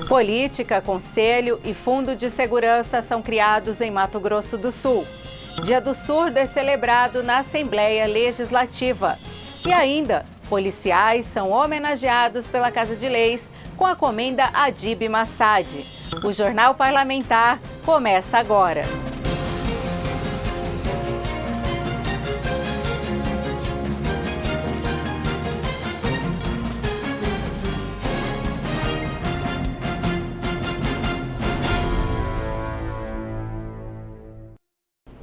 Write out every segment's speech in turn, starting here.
Política, Conselho e Fundo de Segurança são criados em Mato Grosso do Sul. Dia do Surdo é celebrado na Assembleia Legislativa. E ainda, policiais são homenageados pela Casa de Leis com a comenda Adib Massad. O Jornal Parlamentar começa agora.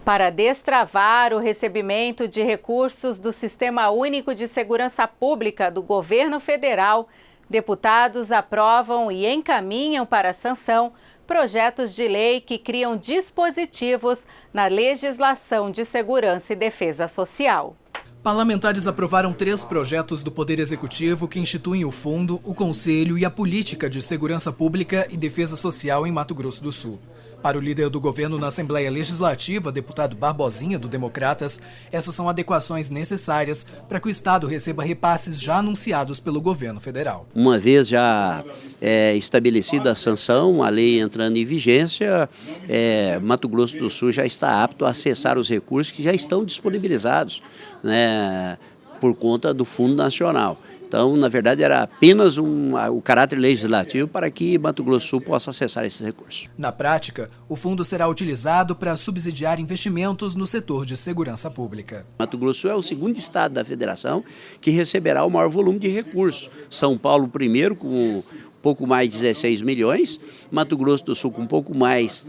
Para destravar o recebimento de recursos do Sistema Único de Segurança Pública do Governo Federal, deputados aprovam e encaminham para sanção projetos de lei que criam dispositivos na legislação de segurança e defesa social. Parlamentares aprovaram 3 projetos do Poder Executivo que instituem o Fundo, o Conselho e a Política de Segurança Pública e Defesa Social em Mato Grosso do Sul. Para o líder do governo na Assembleia Legislativa, deputado Barbosinha, do Democratas, essas são adequações necessárias para que o Estado receba repasses já anunciados pelo governo federal. Uma vez já estabelecida a sanção, a lei entrando em vigência, Mato Grosso do Sul já está apto a acessar os recursos que já estão disponibilizados, né, por conta do Fundo Nacional. Então, na verdade, era apenas o caráter legislativo para que Mato Grosso do Sul possa acessar esses recursos. Na prática, o fundo será utilizado para subsidiar investimentos no setor de segurança pública. Mato Grosso do Sul é o segundo estado da federação que receberá o maior volume de recursos. São Paulo, primeiro, com pouco mais de 16 milhões, Mato Grosso do Sul com um pouco mais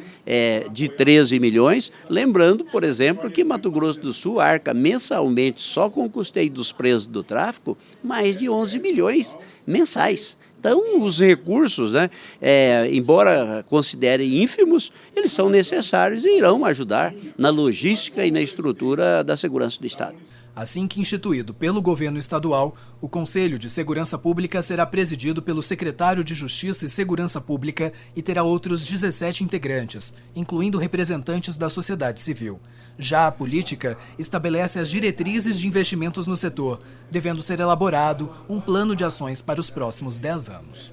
de 13 milhões. Lembrando, por exemplo, que Mato Grosso do Sul arca mensalmente, só com o custeio dos presos do tráfico, mais de 11 milhões mensais. Então, os recursos, né, embora considerem ínfimos, eles são necessários e irão ajudar na logística e na estrutura da segurança do Estado. Assim que instituído pelo governo estadual, o Conselho de Segurança Pública será presidido pelo secretário de Justiça e Segurança Pública e terá outros 17 integrantes, incluindo representantes da sociedade civil. Já a política estabelece as diretrizes de investimentos no setor, devendo ser elaborado um plano de ações para os próximos 10 anos.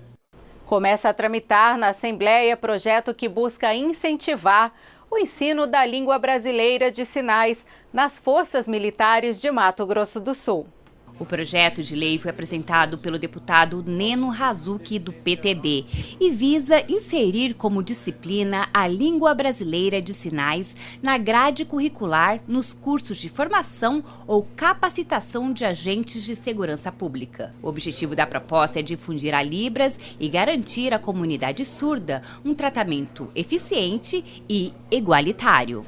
Começa a tramitar na Assembleia projeto que busca incentivar o ensino da língua brasileira de sinais nas forças militares de Mato Grosso do Sul. O projeto de lei foi apresentado pelo deputado Neno Razuki, do PTB, e visa inserir como disciplina a língua brasileira de sinais na grade curricular nos cursos de formação ou capacitação de agentes de segurança pública. O objetivo da proposta é difundir a Libras e garantir à comunidade surda um tratamento eficiente e igualitário.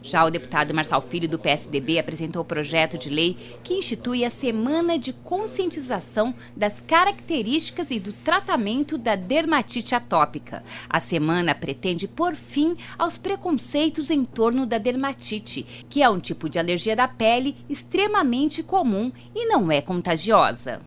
Já o deputado Marçal Filho, do PSDB, apresentou o projeto de lei que institui a Semana de Conscientização das Características e do Tratamento da Dermatite Atópica. A semana pretende pôr fim aos preconceitos em torno da dermatite, que é um tipo de alergia da pele extremamente comum e não é contagiosa.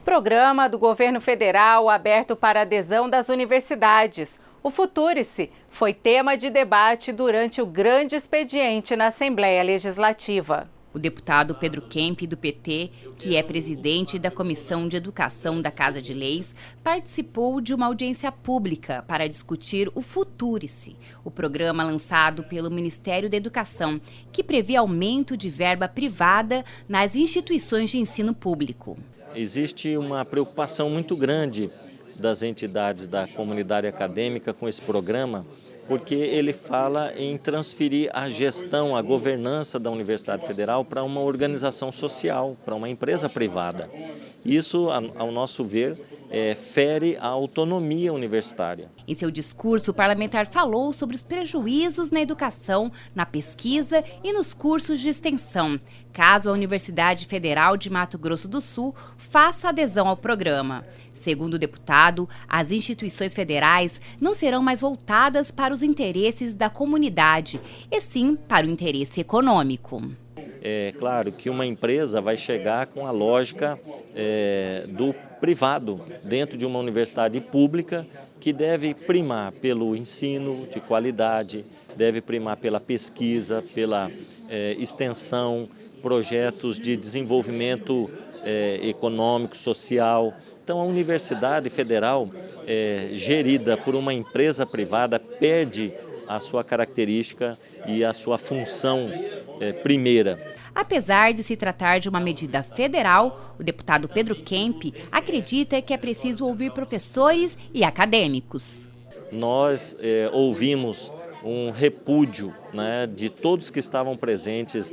Programa do governo federal aberto para adesão das universidades. O Futurice foi tema de debate durante o grande expediente na Assembleia Legislativa. O deputado Pedro Kemp, do PT, que é presidente da Comissão de Educação da Casa de Leis, participou de uma audiência pública para discutir o Futurice, o programa lançado pelo Ministério da Educação, que prevê aumento de verba privada nas instituições de ensino público. Existe uma preocupação muito grande das entidades da comunidade acadêmica com esse programa, porque ele fala em transferir a gestão, a governança da Universidade Federal para uma organização social, para uma empresa privada. Isso, ao nosso ver, fere a autonomia universitária. Em seu discurso, o parlamentar falou sobre os prejuízos na educação, na pesquisa e nos cursos de extensão, caso a Universidade Federal de Mato Grosso do Sul faça adesão ao programa. Segundo o deputado, as instituições federais não serão mais voltadas para os interesses da comunidade, e sim para o interesse econômico. É claro que uma empresa vai chegar com a lógica do privado dentro de uma universidade pública, que deve primar pelo ensino de qualidade, deve primar pela pesquisa, pela extensão, projetos de desenvolvimento econômico, social. Então a Universidade Federal, gerida por uma empresa privada, perde a sua característica e a sua função primeira. Apesar de se tratar de uma medida federal, o deputado Pedro Kemp acredita que é preciso ouvir professores e acadêmicos. Nós ouvimos um repúdio, né, de todos que estavam presentes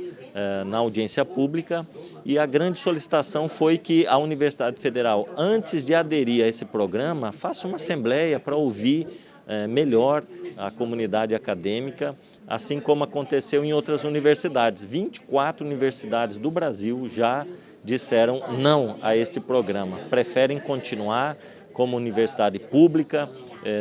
na audiência pública, e a grande solicitação foi que a Universidade Federal, antes de aderir a esse programa, faça uma assembleia para ouvir melhor a comunidade acadêmica, assim como aconteceu em outras universidades. 24 universidades do Brasil já disseram não a este programa, preferem continuar como universidade pública,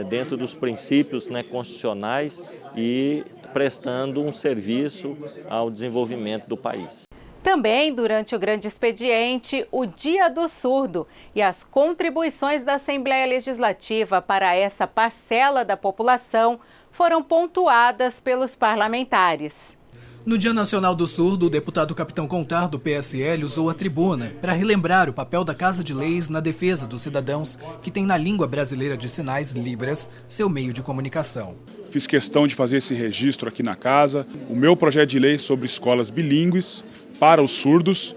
dentro dos princípios, né, constitucionais e prestando um serviço ao desenvolvimento do país. Também, durante o grande expediente, o Dia do Surdo e as contribuições da Assembleia Legislativa para essa parcela da população foram pontuadas pelos parlamentares. No Dia Nacional do Surdo, o deputado Capitão Contar, do PSL, usou a tribuna para relembrar o papel da Casa de Leis na defesa dos cidadãos que têm na língua brasileira de sinais, Libras, seu meio de comunicação. Fiz questão de fazer esse registro aqui na casa. O meu projeto de lei sobre escolas bilíngues para os surdos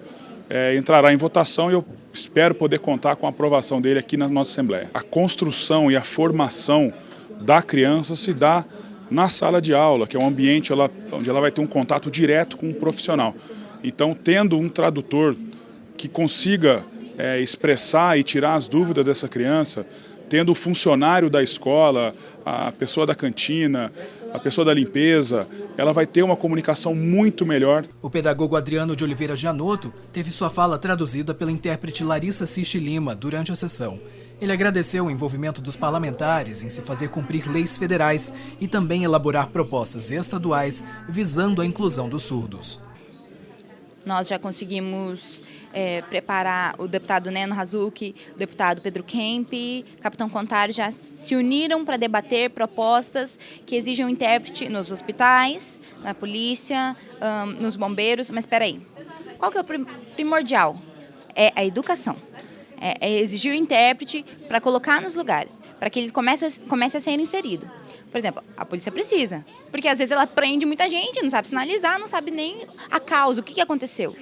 entrará em votação e eu espero poder contar com a aprovação dele aqui na nossa Assembleia. A construção e a formação da criança se dá na sala de aula, que é um ambiente onde ela vai ter um contato direto com um profissional. Então, tendo um tradutor que consiga expressar e tirar as dúvidas dessa criança, tendo o funcionário da escola, a pessoa da cantina, a pessoa da limpeza, ela vai ter uma comunicação muito melhor. O pedagogo Adriano de Oliveira Gianotto teve sua fala traduzida pela intérprete Larissa Cisti Lima durante a sessão. Ele agradeceu o envolvimento dos parlamentares em se fazer cumprir leis federais e também elaborar propostas estaduais visando a inclusão dos surdos. Nós já conseguimos preparar o deputado Neno Hazuki, o deputado Pedro Kemp, Capitão Contar já se uniram para debater propostas que exigem um intérprete nos hospitais, na polícia, nos bombeiros. Mas espera aí, qual que é o primordial? É a educação. É exigir o intérprete para colocar nos lugares, para que ele comece a ser inserido. Por exemplo, a polícia precisa, porque às vezes ela prende muita gente, não sabe sinalizar, não sabe nem a causa, o que aconteceu.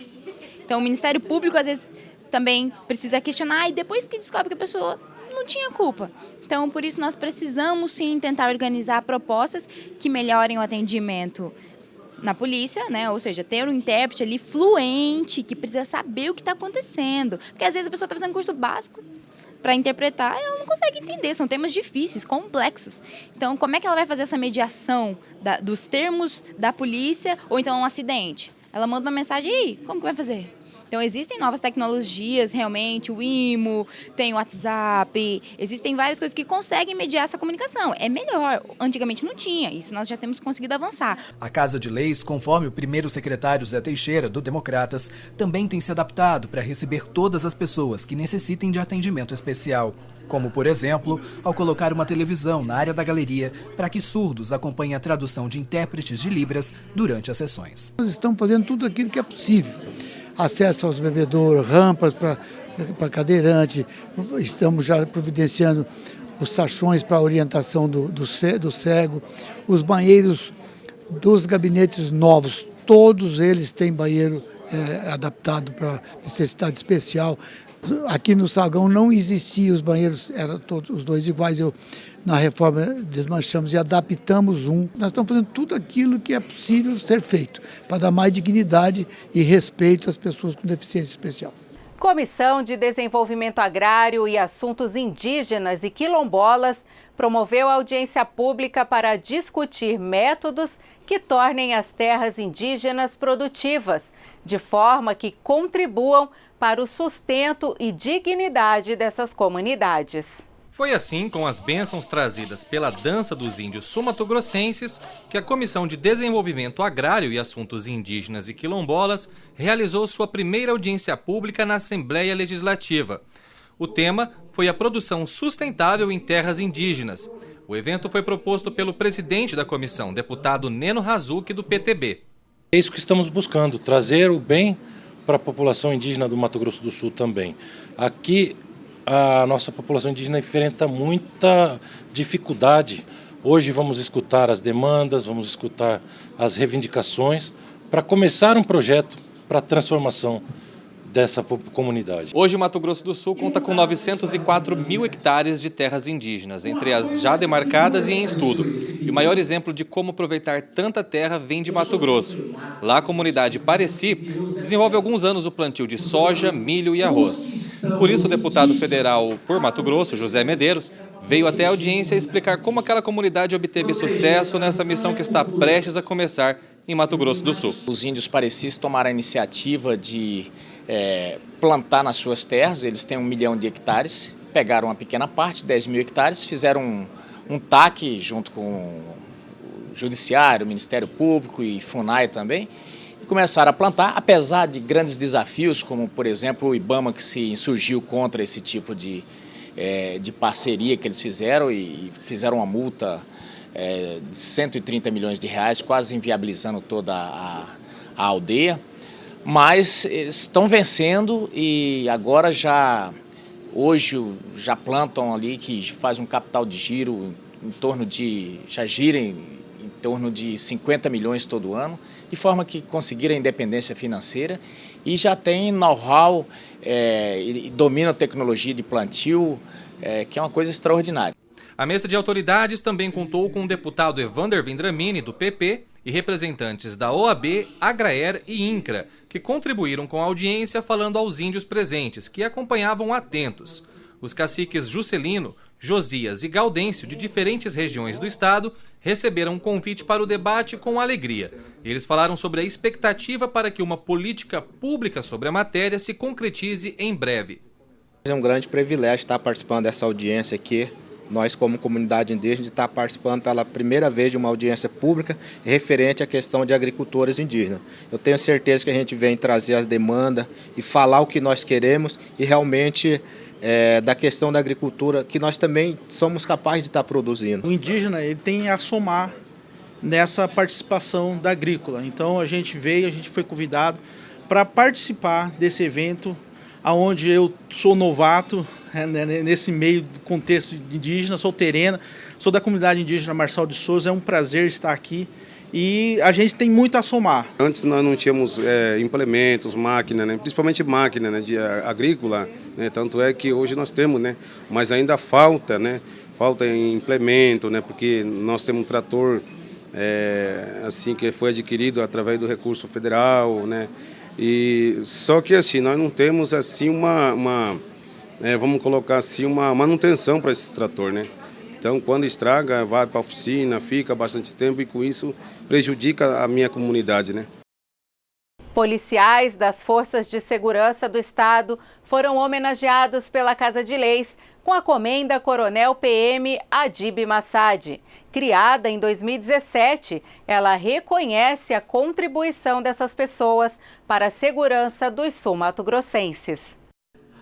Então o Ministério Público às vezes também precisa questionar e depois que descobre que a pessoa não tinha culpa. Então por isso nós precisamos sim tentar organizar propostas que melhorem o atendimento na polícia, né? Ou seja, ter um intérprete ali fluente, que precisa saber o que está acontecendo. Porque às vezes a pessoa está fazendo curso básico para interpretar e ela não consegue entender, são temas difíceis, complexos. Então, como é que ela vai fazer essa mediação dos termos da polícia ou então um acidente? Ela manda uma mensagem, e aí, como que vai fazer? Então, existem novas tecnologias, realmente, o IMO, tem o WhatsApp, existem várias coisas que conseguem mediar essa comunicação. É melhor, antigamente não tinha, isso nós já temos conseguido avançar. A Casa de Leis, conforme o primeiro secretário Zé Teixeira, do Democratas, também tem se adaptado para receber todas as pessoas que necessitem de atendimento especial. Como, por exemplo, ao colocar uma televisão na área da galeria para que surdos acompanhem a tradução de intérpretes de Libras durante as sessões. Nós estamos fazendo tudo aquilo que é possível. Acesso aos bebedouros, rampas para cadeirante, estamos já providenciando os sachões para orientação do cego, os banheiros dos gabinetes novos, todos eles têm banheiro adaptado para necessidade especial. Aqui no Sagão não existia os banheiros, eram todos os dois iguais. Na reforma desmanchamos e adaptamos um. Nós estamos fazendo tudo aquilo que é possível ser feito para dar mais dignidade e respeito às pessoas com deficiência especial. Comissão de Desenvolvimento Agrário e Assuntos Indígenas e Quilombolas promoveu audiência pública para discutir métodos que tornem as terras indígenas produtivas, de forma que contribuam para o sustento e dignidade dessas comunidades. Foi assim, com as bênçãos trazidas pela dança dos índios sumatogrossenses, que a Comissão de Desenvolvimento Agrário e Assuntos Indígenas e Quilombolas realizou sua primeira audiência pública na Assembleia Legislativa. O tema foi a produção sustentável em terras indígenas. O evento foi proposto pelo presidente da comissão, deputado Neno Hazuki, do PTB. É isso que estamos buscando, trazer o bem para a população indígena do Mato Grosso do Sul também. Aqui a nossa população indígena enfrenta muita dificuldade. Hoje vamos escutar as demandas, vamos escutar as reivindicações para começar um projeto para a transformação dessa comunidade. Hoje, Mato Grosso do Sul conta com 904 mil hectares de terras indígenas, entre as já demarcadas e em estudo. E o maior exemplo de como aproveitar tanta terra vem de Mato Grosso. Lá, a comunidade Pareci desenvolve há alguns anos o plantio de soja, milho e arroz. Por isso, o deputado federal por Mato Grosso, José Medeiros, veio até a audiência explicar como aquela comunidade obteve sucesso nessa missão que está prestes a começar em Mato Grosso do Sul. Os índios parecis tomaram a iniciativa de plantar nas suas terras. Eles têm 1 milhão de hectares, pegaram uma pequena parte, 10 mil hectares, fizeram um TAC junto com o Judiciário, o Ministério Público e FUNAI também, e começaram a plantar, apesar de grandes desafios, como por exemplo o IBAMA, que se insurgiu contra esse tipo de parceria que eles fizeram e fizeram uma multa de 130 milhões de reais, quase inviabilizando toda a aldeia. Mas eles estão vencendo e agora hoje já plantam ali, que faz um capital de giro já gira em torno de 50 milhões todo ano, de forma que conseguiram a independência financeira e já tem know-how e dominam a tecnologia de plantio, que é uma coisa extraordinária. A mesa de autoridades também contou com o deputado Evander Vendramini, do PP, e representantes da OAB, Agraer e INCRA, que contribuíram com a audiência falando aos índios presentes, que acompanhavam atentos. Os caciques Juscelino, Josias e Gaudêncio, de diferentes regiões do estado, receberam um convite para o debate com alegria. Eles falaram sobre a expectativa para que uma política pública sobre a matéria se concretize em breve. É um grande privilégio estar participando dessa audiência aqui. Nós, como comunidade indígena, estamos participando pela primeira vez de uma audiência pública referente à questão de agricultores indígenas. Eu tenho certeza que a gente vem trazer as demandas e falar o que nós queremos e realmente da questão da agricultura, que nós também somos capazes de estar produzindo. O indígena ele tem a somar nessa participação da agrícola. Então a gente foi convidado para participar desse evento, onde eu sou novato, nesse meio do contexto indígena, sou terena, sou da comunidade indígena Marçal de Souza, é um prazer estar aqui e a gente tem muito a somar. Antes nós não tínhamos implementos, máquina, né? Principalmente máquina, né? De agrícola, né? Tanto é que hoje nós temos, né? Mas ainda falta, né? Falta em implemento, né? Porque nós temos um trator assim, que foi adquirido através do recurso federal, né? E só que assim, nós não temos assim vamos colocar assim, uma manutenção para esse trator, né? Então, quando estraga, vai para a oficina, fica bastante tempo e com isso prejudica a minha comunidade, né? Policiais das Forças de Segurança do Estado foram homenageados pela Casa de Leis com a comenda Coronel PM Adib Massad. Criada em 2017, ela reconhece a contribuição dessas pessoas para a segurança dos sul-mato-grossenses.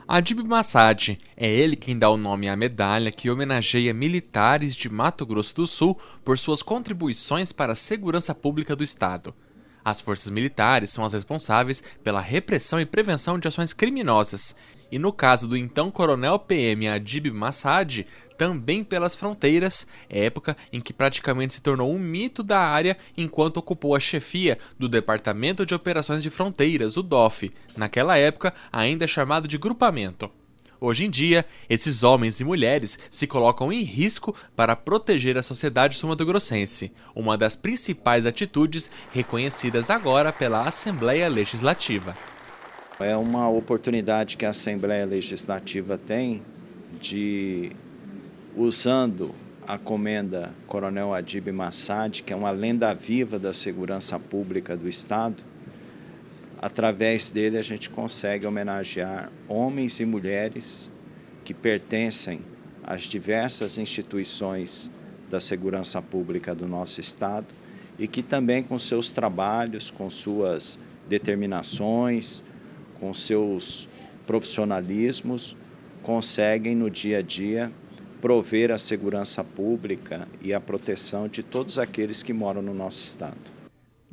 Adib Massad é ele quem dá o nome à medalha que homenageia militares de Mato Grosso do Sul por suas contribuições para a segurança pública do Estado. As forças militares são as responsáveis pela repressão e prevenção de ações criminosas, e no caso do então Coronel PM Adib Massad, também pelas fronteiras, época em que praticamente se tornou um mito da área enquanto ocupou a chefia do Departamento de Operações de Fronteiras, o DOF, naquela época ainda chamado de Grupamento. Hoje em dia, esses homens e mulheres se colocam em risco para proteger a sociedade sul-mato-grossense, uma das principais atitudes reconhecidas agora pela Assembleia Legislativa. É uma oportunidade que a Assembleia Legislativa tem de, usando a comenda Coronel Adib Massad, que é uma lenda viva da segurança pública do Estado, através dele a gente consegue homenagear homens e mulheres que pertencem às diversas instituições da segurança pública do nosso Estado e que também com seus trabalhos, com suas determinações, com seus profissionalismos, conseguem no dia a dia prover a segurança pública e a proteção de todos aqueles que moram no nosso Estado.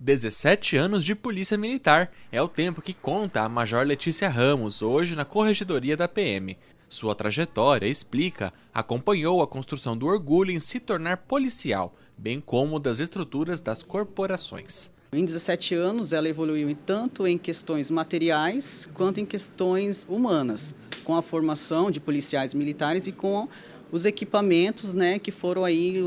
17 anos de polícia militar é o tempo que conta a Major Letícia Ramos, hoje na Corregedoria da PM. Sua trajetória, explica, acompanhou a construção do orgulho em se tornar policial, bem como das estruturas das corporações. Em 17 anos, ela evoluiu tanto em questões materiais quanto em questões humanas, com a formação de policiais militares e com os equipamentos, que foram aí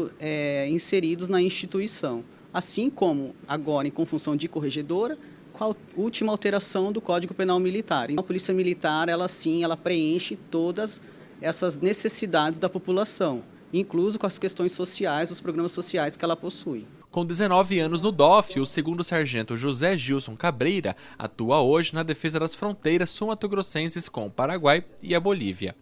inseridos na instituição. Assim como agora, com função de corregedora, com a última alteração do Código Penal Militar. A Polícia Militar, ela preenche todas essas necessidades da população, incluso com as questões sociais, os programas sociais que ela possui. Com 19 anos no DOF, o 2º Sargento José Gilson Cabreira atua hoje na defesa das fronteiras sul-mato-grossenses com o Paraguai e a Bolívia.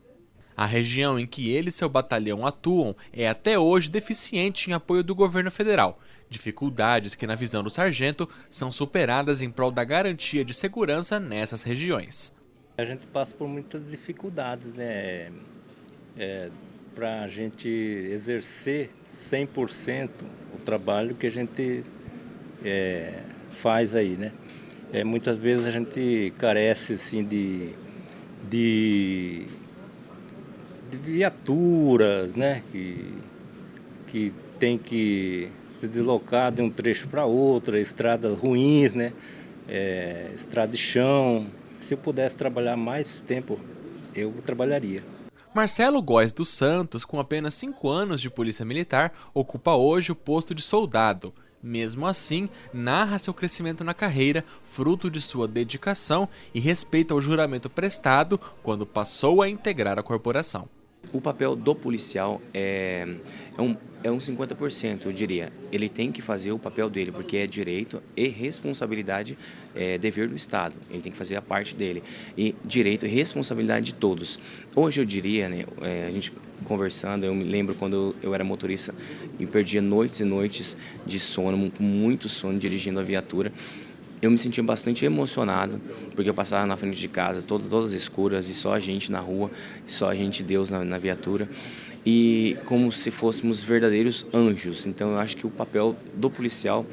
A região em que ele e seu batalhão atuam é até hoje deficiente em apoio do governo federal, dificuldades que, na visão do sargento, são superadas em prol da garantia de segurança nessas regiões. A gente passa por muitas dificuldades, para a gente exercer 100% o trabalho que a gente faz aí, muitas vezes a gente carece assim, de viaturas, que tem que se deslocar de um trecho para outro, estradas ruins, estrada de chão. Se eu pudesse trabalhar mais tempo, eu trabalharia. Marcelo Góes dos Santos, com apenas 5 anos de polícia militar, ocupa hoje o posto de soldado. Mesmo assim, narra seu crescimento na carreira, fruto de sua dedicação e respeito ao juramento prestado quando passou a integrar a corporação. O papel do policial é um 50%, eu diria. Ele tem que fazer o papel dele, porque é direito e responsabilidade, dever do Estado. Ele tem que fazer a parte dele. E direito e responsabilidade de todos. Hoje eu diria, a gente conversando, eu me lembro quando eu era motorista e perdia noites e noites de sono, com muito sono, dirigindo a viatura. Eu me sentia bastante emocionado, porque eu passava na frente de casa, todas escuras, e só a gente na rua, só a gente, Deus, na viatura, e como se fôssemos verdadeiros anjos. Então eu acho que o papel do policial,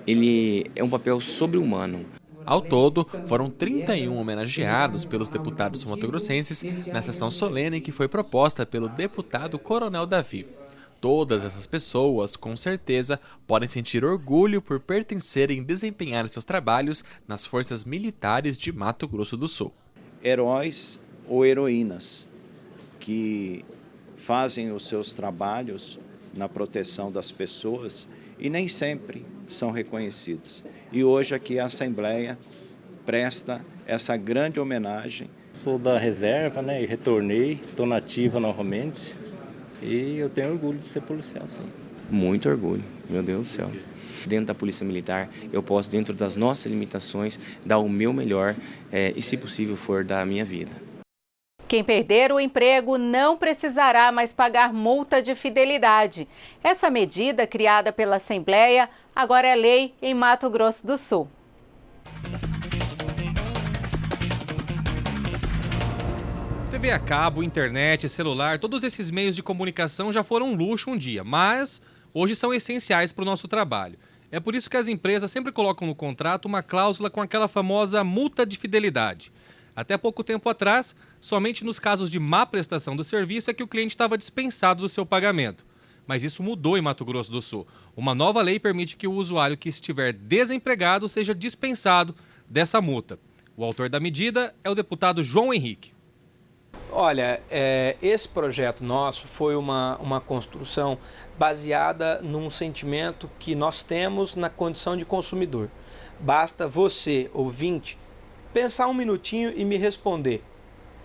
ele é um papel sobre-humano. Ao todo, foram 31 homenageados pelos deputados sul-mato-grossenses na sessão solene que foi proposta pelo deputado Coronel Davi. Todas essas pessoas, com certeza, podem sentir orgulho por pertencerem e desempenhar seus trabalhos nas forças militares de Mato Grosso do Sul. Heróis ou heroínas que fazem os seus trabalhos na proteção das pessoas e nem sempre são reconhecidos. E hoje aqui a Assembleia presta essa grande homenagem. Sou da reserva, e retornei, estou na ativa novamente. E eu tenho orgulho de ser policial, sim. Muito orgulho, meu Deus do céu. Dentro da Polícia Militar, eu posso, dentro das nossas limitações, dar o meu melhor e, se possível, for dar a minha vida. Quem perder o emprego não precisará mais pagar multa de fidelidade. Essa medida, criada pela Assembleia, agora é lei em Mato Grosso do Sul. TV a cabo, internet, celular, todos esses meios de comunicação já foram um luxo um dia, mas hoje são essenciais para o nosso trabalho. É por isso que as empresas sempre colocam no contrato uma cláusula com aquela famosa multa de fidelidade. Até pouco tempo atrás, somente nos casos de má prestação do serviço é que o cliente estava dispensado do seu pagamento. Mas isso mudou em Mato Grosso do Sul. Uma nova lei permite que o usuário que estiver desempregado seja dispensado dessa multa. O autor da medida é o deputado João Henrique. Olha, esse projeto nosso foi uma construção baseada num sentimento que nós temos na condição de consumidor. Basta você, ouvinte, pensar um minutinho e me responder.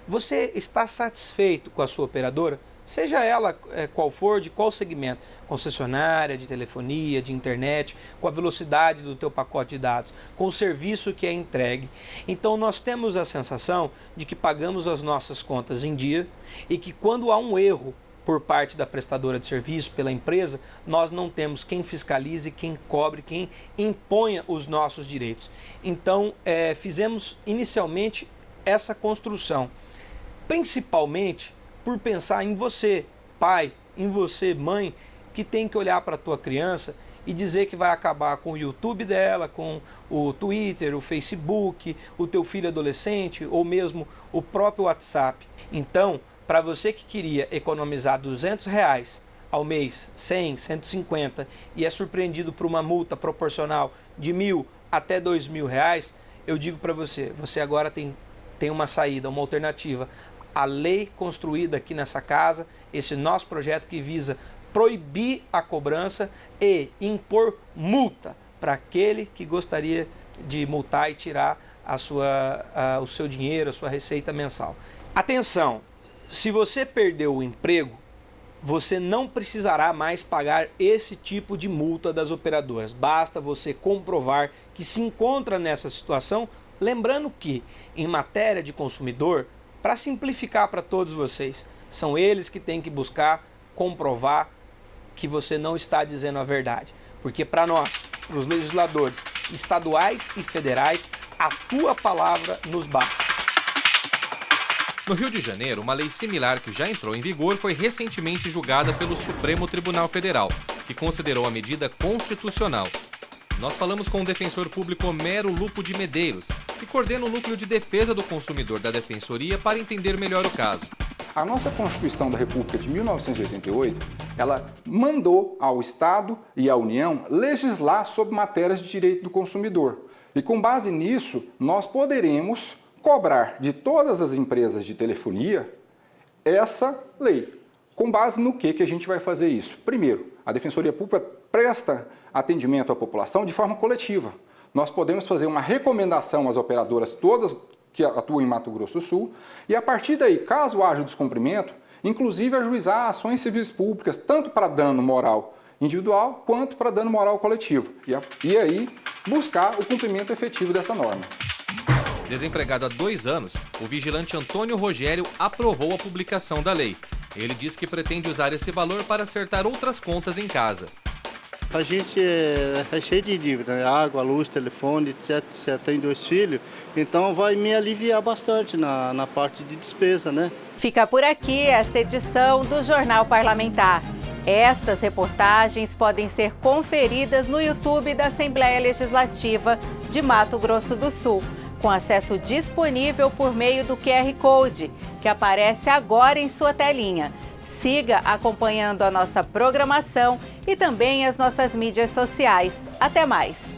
Você está satisfeito com a sua operadora? Seja ela qual for, de qual segmento, concessionária, de telefonia, de internet, com a velocidade do teu pacote de dados, com o serviço que é entregue. Então nós temos a sensação de que pagamos as nossas contas em dia e que quando há um erro por parte da prestadora de serviço, pela empresa, nós não temos quem fiscalize, quem cobre, quem imponha os nossos direitos. Então fizemos inicialmente essa construção, principalmente por pensar em você, pai, em você, mãe, que tem que olhar para a tua criança e dizer que vai acabar com o YouTube dela, com o Twitter, o Facebook, o teu filho adolescente ou mesmo o próprio WhatsApp. Então, para você que queria economizar R$200 ao mês, 100, 150 e é surpreendido por uma multa proporcional de R$1.000 até R$2.000, eu digo para você, você agora tem uma saída, uma alternativa. A lei construída aqui nessa casa, esse nosso projeto que visa proibir a cobrança e impor multa para aquele que gostaria de multar e tirar o seu dinheiro, a sua receita mensal. Atenção, se você perdeu o emprego, você não precisará mais pagar esse tipo de multa das operadoras. Basta você comprovar que se encontra nessa situação, lembrando que, em matéria de consumidor, para simplificar para todos vocês, são eles que têm que buscar comprovar que você não está dizendo a verdade. Porque para nós, para os legisladores estaduais e federais, a tua palavra nos basta. No Rio de Janeiro, uma lei similar que já entrou em vigor foi recentemente julgada pelo Supremo Tribunal Federal, que considerou a medida constitucional. Nós falamos com o defensor público Homero Lupo de Medeiros, que coordena o Núcleo de Defesa do Consumidor da Defensoria, para entender melhor o caso. A nossa Constituição da República de 1988, ela mandou ao Estado e à União legislar sobre matérias de direito do consumidor. E com base nisso, nós poderemos cobrar de todas as empresas de telefonia essa lei. Com base no que a gente vai fazer isso? Primeiro, a Defensoria Pública presta atendimento à população de forma coletiva. Nós podemos fazer uma recomendação às operadoras todas que atuam em Mato Grosso do Sul e, a partir daí, caso haja descumprimento, inclusive ajuizar ações civis públicas, tanto para dano moral individual quanto para dano moral coletivo. E aí, buscar o cumprimento efetivo dessa norma. Desempregado há 2 anos, o vigilante Antônio Rogério aprovou a publicação da lei. Ele diz que pretende usar esse valor para acertar outras contas em casa. A gente é cheio de dívida, né? Água, luz, telefone, etc. Tem 2 filhos, então vai me aliviar bastante na parte de despesa, né? Fica por aqui esta edição do Jornal Parlamentar. Estas reportagens podem ser conferidas no YouTube da Assembleia Legislativa de Mato Grosso do Sul, com acesso disponível por meio do QR Code, que aparece agora em sua telinha. Siga acompanhando a nossa programação e também as nossas mídias sociais. Até mais!